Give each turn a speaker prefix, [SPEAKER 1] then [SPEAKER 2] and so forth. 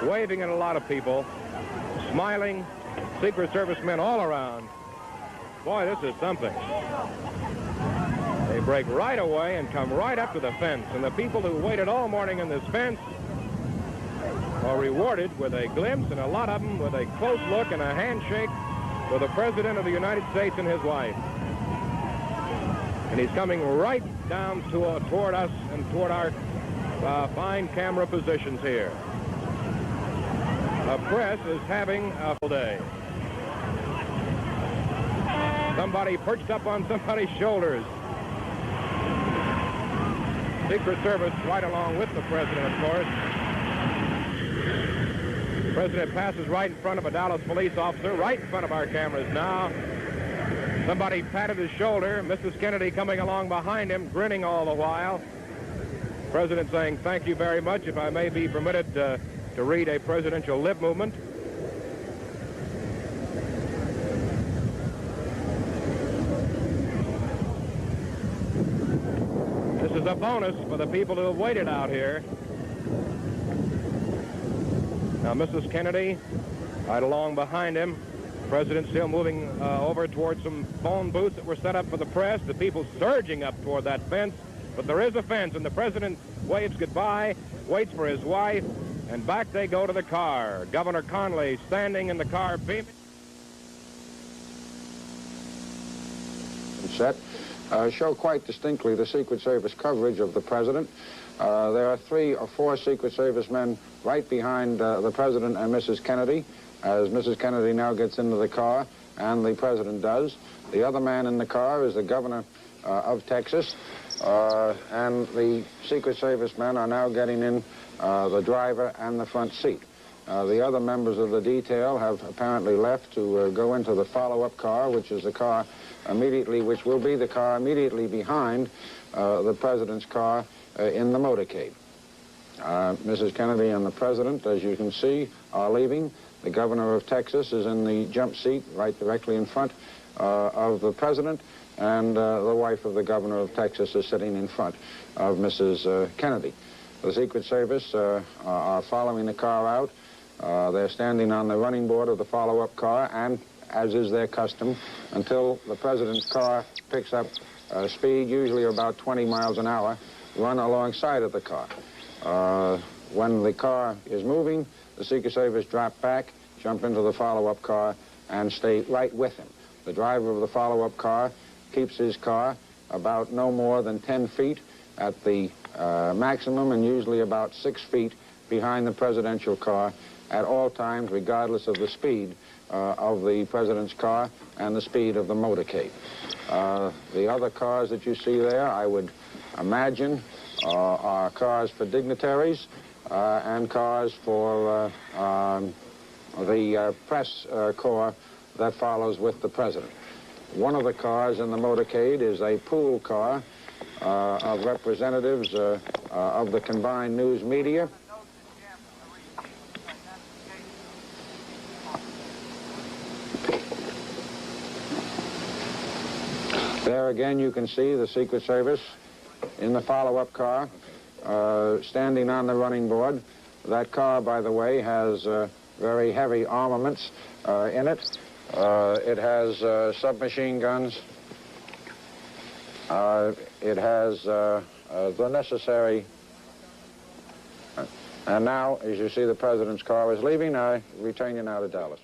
[SPEAKER 1] waving at a lot of people, smiling, Secret Service men all around. Boy, this is something. They break right away and come right up to the fence, and the people who waited all morning in this fence are rewarded with a glimpse, and a lot of them with a close look and a handshake with the President of the United States and his wife. And he's coming right down toward us and toward our fine camera positions here. The press is having a full day. Somebody perched up on somebody's shoulders. Secret Service right along with the President, of course. The President passes right in front of a Dallas police officer, right in front of our cameras now. Somebody patted his shoulder. Mrs. Kennedy coming along behind him, grinning all the while. The President saying, "Thank you very much. If I may be permitted to read a presidential lip movement." This is a bonus for the people who have waited out here. Now, Mrs. Kennedy, right along behind him. The President still moving over towards some phone booths that were set up for the press. The people surging up toward that fence. But there is a fence, and the President waves goodbye, waits for his wife, and back they go to the car. Governor Connally standing in the car beaming.
[SPEAKER 2] Set show quite distinctly the Secret Service coverage of the President. There are 3 or 4 Secret Service men right behind the President and Mrs. Kennedy, as Mrs. Kennedy now gets into the car, and the President does. The other man in the car is the Governor of Texas, and the Secret Service men are now getting in the driver and the front seat. The other members of the detail have apparently left to go into the follow-up car, which is the car immediately, which will be the car immediately behind the President's car in the motorcade. Mrs. Kennedy and the President, as you can see, are leaving. The Governor of Texas is in the jump seat right directly in front of the President, and the wife of the Governor of Texas is sitting in front of Mrs. Kennedy. The Secret Service are following the car out. They're standing on the running board of the follow-up car, and as is their custom, until the President's car picks up speed, usually about 20 miles an hour, run alongside of the car. When the car is moving, the Secret Service drop back, jump into the follow-up car, and stay right with him. The driver of the follow-up car keeps his car about no more than 10 feet at the maximum, and usually about 6 feet behind the presidential car at all times, regardless of the speed of the President's car and the speed of the motorcade. The other cars that you see there, I would imagine, are cars for dignitaries and cars for the press corps that follows with the President. One of the cars in the motorcade is a pool car of representatives of the combined news media. There again you can see the Secret Service in the follow-up car, standing on the running board. That car, by the way, has very heavy armaments in it. It has submachine guns. It has the necessary... And now, as you see, the President's car is leaving. I return you now to Dallas.